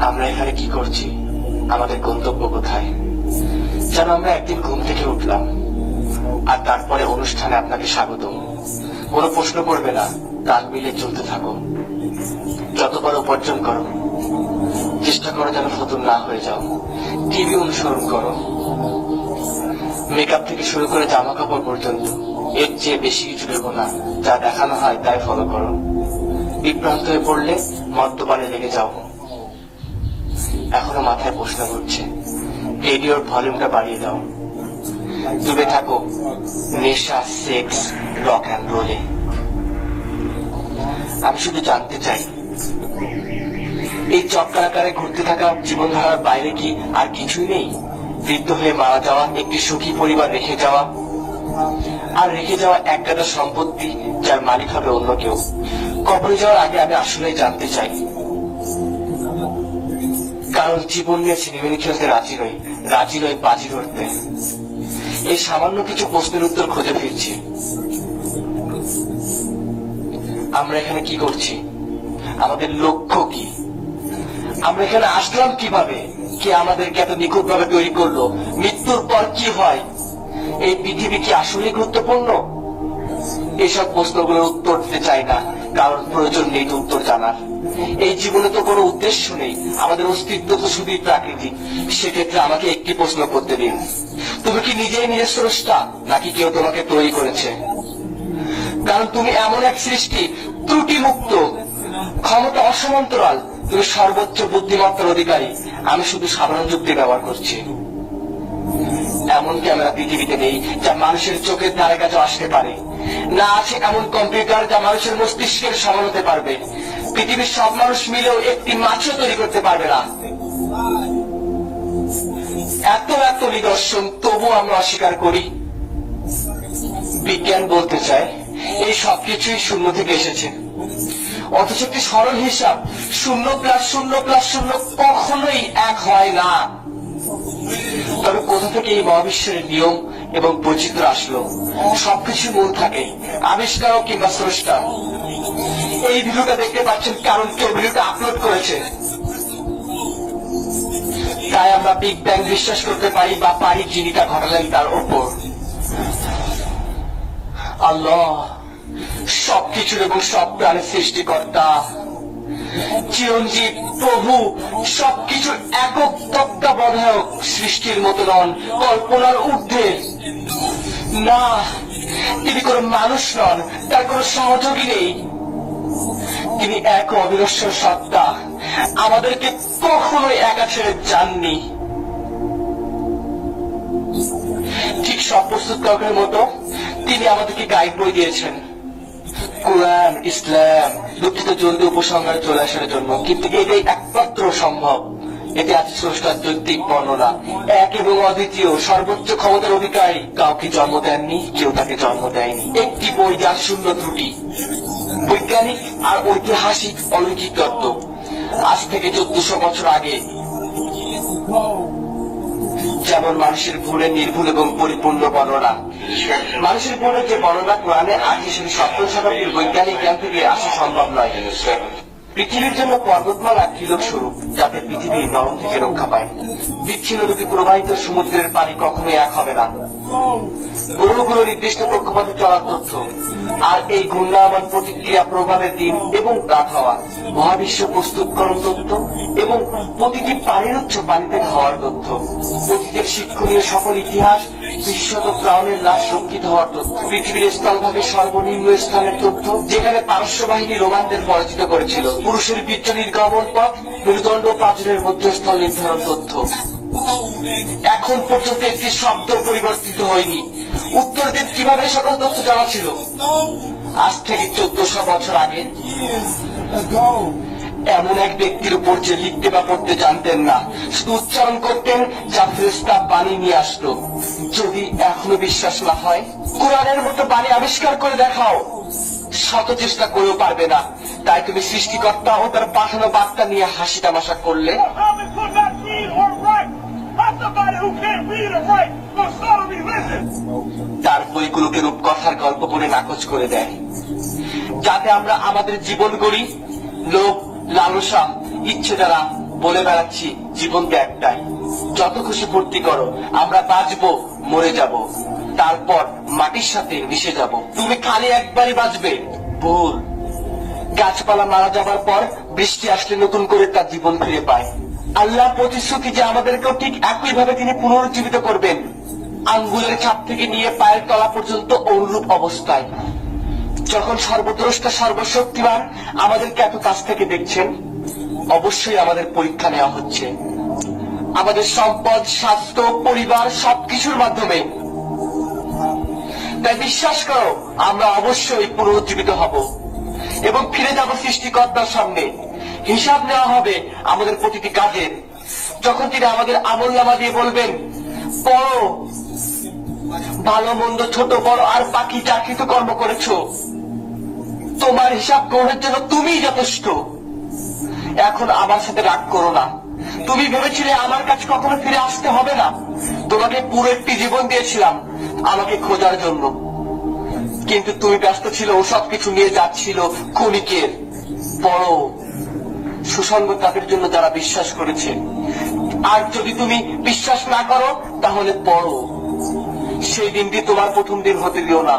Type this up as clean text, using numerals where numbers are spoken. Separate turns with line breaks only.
আমরা এখানে কি করছি, আমাদের গন্তব্য কোথায়? যেন আমরা একদিন ঘুম থেকে উঠলাম আর তারপরে অনুষ্ঠানে আপনাকে স্বাগতম। কোনো প্রশ্ন করবে না, তাল মিলে চলতে থাকো। যতবার উপার্জন করো, চেষ্টা করো যেন ফতুর না হয়ে যাও। টিভি অনুসরণ করো, মেকআপ থেকে শুরু করে জামা কাপড় পর্যন্ত। এর চেয়ে বেশি কিছু ভেবো না, যা দেখানো হয় তাই ফলো করো। বিভ্রান্ত হয়ে পড়লে মদ্যপানে লেগে যাও। এখনো মাথায় প্রশ্ন ঘুরছে, রেডিওর ভলিউমটা বাড়িয়ে দাও। ডুবে থাকো নেশা, সেক্স, রক অ্যান্ড রোলে। আমি শুধু জানতে চাই, এই চক্রাকারে ঘুরতে থাকা জীবনধারার বাইরে কি আর কিছুই নেই? বৃদ্ধ হয়ে মারা যাওয়া, একটি সুখী পরিবার রেখে যাওয়া, আর রেখে যাওয়া এক গাদা সম্পত্তি যার মালিক হবে অন্য কেউ। কবরে যাওয়ার আগে আমি আসলেই জানতে চাই, কারণ জীবন নিয়ে সিনেমিনি খেলতে রাজি নই বাজি ধরতে। এই সামান্য কিছু প্রশ্নের উত্তর খুঁজে ফিরছি। আমরা এখানে কি করছি, আমাদের লক্ষ্য কি, আমরা এখানে আসলাম কিভাবে, কে আমাদেরকে এত নিখুঁত ভাবে তৈরি করলো, মৃত্যুর পর কি হয়, এই পৃথিবী কি আসলে গুরুত্বপূর্ণ? এসব প্রশ্নগুলোর উত্তর দিতে চাই না, কারণ প্রয়োজন নেই তো উত্তর জানার। এই জীবনে তো কোনো উদ্দেশ্য নেই, আমাদের অস্তিত্ব তো শুধুই প্রাকৃতিক। সেক্ষেত্রে আমাকে একটি প্রশ্ন করতে দিন, তুমি কি নিজেই নিজের স্রষ্টা, নাকি কেউ তোমাকে তৈরি করেছে? কারণ তুমি এমন এক সৃষ্টি, ত্রুটি মুক্ত, ক্ষমতা অসমান্তরাল, তুমি সর্বোচ্চ বুদ্ধিমত্তার অধিকারী। আমি শুধু সাধারণ যুক্তি ব্যবহার করছি। এমন ক্যামেরা পৃথিবীতে নেই যা মানুষের চোখের ধারে কাছে আসতে পারে, না আছে এমন কম্পিউটার যা মানুষের মস্তিষ্কের সমান হতে পারবে। পৃথিবীর সব মানুষ মিলেও একটি মাছও তৈরি করতে পারবে না। এত নিদর্শন, তবু আমরা অস্বীকার করি। বিজ্ঞান বলতে চায় এই সবকিছুই শূন্য থেকে এসেছে, অথচ একটি সরল হিসাব 0+0+0 কখনোই 1 হয় না। তবে কোথা থেকে এই মহাবিশ্বের নিয়ম এবং বৈচিত্র্য আসলো? সবকিছু মূল থাকে আবিষ্কারক কিংবা স্রষ্টা। এই ভিডিওটা দেখতে পাচ্ছেন কারণ কেউ ভিডিওটা আপলোড করেছে, তাই আমরা বিগ ব্যাং বিশ্বাস করতে পারি বা পারি যিনি তা ঘটালেন তার ওপর। আল্লাহ সবকিছুর এবং সব প্রাণের সৃষ্টিকর্তা, চিরঞ্জীব, প্রভু, সবকিছুর একক তত্ত্বাবধায়ক, সৃষ্টির মতো নন, কল্পনার ঊর্ধ্বে। না, তিনি কোন মানুষ নন, তার কোন সহযোগী নেই। তিনি এক অবিনশ্বর সত্তা, আমাদেরকে কখনোই একা ছেড়ে যাননি। ঠিক সব প্রস্তুতকারকের মতো তিনি আমাদেরকে গাইড বই দিয়েছেন, কোরআন, ইসলাম, দুঃখিত জলদি উপসংহারে চলে আসার জন্য। কিন্তু এটাই একমাত্র সম্ভব। এতে আছে স্রষ্টার যৌক্তিক বর্ণনা, এক এবং অদ্বিতীয়, সর্বোচ্চ ক্ষমতার অধিকারী। কাউকে জন্ম দেননি, কেউ তাকে জন্ম দেয়নি। একটি বই যার শূন্য ত্রুটি, বৈজ্ঞানিক আর ঐতিহাসিক অলৌকিক তত্ত্ব। আজ থেকে 1400 বছর আগে যেমন মানুষের ভুলের নির্ভুল এবং পরিপূর্ণ বর্ণনা, মানুষের ভুলের যে বর্ণনা কোরআনে আছে সেটি 17 শতাব্দীর বৈজ্ঞানিক জ্ঞান থেকে আসা সম্ভব নয়। পৃথিবীর জন্য পর্বতমালা কিলোর স্বরূপ, যাতে পৃথিবী নরম থেকে রক্ষা পায়। বিচ্ছিন্ন দুটি প্রবাহিত সমুদ্রের পানি কখনোই এক হবে না। গ্রহগুলো নির্দিষ্ট কক্ষপথে চলার তথ্য, আর এই ঘূর্ণায়মান প্রতিক্রিয়া প্রভাবের দিন এবং রাত হওয়া, মহাবিশ্ব প্রস্তুতকরণ তথ্য এবং প্রতিটি পানির উৎস পানিতে হওয়ার তথ্য, অতীতের শিক্ষণীয় সকল ইতিহাস, বিশ্বত প্রাণের লাশ রক্ষিত হওয়ার তথ্য, পৃথিবীর স্থলভাগে সর্বনিম্ন স্থানের তথ্য, যেখানে পারস্য বাহিনী রোমানদের পরাজিত করেছিল, পুরুষের বীর্য নির্গমন পথ, মেরুদণ্ড প্রাচীরের মধ্যস্থল নির্ধারণ তথ্য। এখন পর্যন্ত একটি শব্দ পরিবর্তিত হয়নি। উত্তরদের কিভাবে সকল তথ্য জানা ছিল? আজ থেকে 1400 বছর আগে এমন এক ব্যক্তির উপর যে লিখতে বা পড়তে জানতেন না, শুধু উচ্চারণ করতেন, যা ফেরেশতা বাণী নিয়ে আসতো। যদি এখনো বিশ্বাস না হয়, কোরআনের মতো বাণী আবিষ্কার করে দেখাও। শত চেষ্টা করেও পারবে না, তাই তুমি সৃষ্টিকর্তা ও তার পাঠানো বার্তা নিয়ে হাসি তামাশা করলে। তার বইগুলোকে রূপকথার গল্প করে নাকচ করে দেয়, যাতে আমরা আমাদের জীবন গড়ি লোভ, লালসা, ইচ্ছে দ্বারা বলে বেড়াচ্ছি জীবন তো একটাই, যত খুশি ফুর্তি করো, আমরা বাঁচবো, মরে যাব, তারপর মাটির সাথে মিশে যাব। তুমি খালি একবারই বাঁচবে, ভুল। গাছপালা মারা যাবার পর বৃষ্টি আসলে নতুন করে তার জীবন ফিরে পায়। আল্লাহ প্রতিশ্রুতি যে আমাদেরকেও ঠিক একই ভাবে তিনি পুনরুজ্জীবিত করবেন, আঙ্গুলের ছাপ থেকে নিয়ে পায়ের তলা পর্যন্ত অনুরূপ অবস্থায়। যখন সর্বদ্রষ্টা সর্বশক্তিমান আমাদেরকে এত কাছ থেকে দেখছেন, অবশ্যই আমাদের পরীক্ষা নেওয়া হচ্ছে, আমাদের সম্পদ, স্বাস্থ্য, পরিবার সবকিছুর মাধ্যমে। তাই বিশ্বাস করো, আমরা অবশ্যই পুনরুজ্জীবিত হব এবং ফিরে যাব সৃষ্টিকর্তার সামনে। হিসাব নেওয়া হবে আমাদের প্রতিটি কাজের। যখন তিনি আমাদের আমলনামা দিয়ে বলবেন, পড়ো, ভালো মন্দ, ছোট বড় আর বাকি যা কিছু কর্ম করেছো, তোমার হিসাব গ্রহণের জন্য তুমিই যথেষ্ট। এখন আমার সাথে রাগ করো না। তুমি ভেবেছিলে আমার কাছে কখনো ফিরে আসতে হবে না। তোমাকে পুরো একটি জীবন দিয়েছিলাম আমাকে খোঁজার জন্য, কিন্তু তুমি ব্যস্ত ছিল ও সবকিছু নিয়ে যাচ্ছিল ক্ষণিকের। পড়ো, সুসঙ্গ তাদের জন্য যারা বিশ্বাস করেছে। আর যদি তুমি বিশ্বাস না করো তাহলে পড়ো। সেই দিনটি তোমার প্রথম দিন হতে দিও না।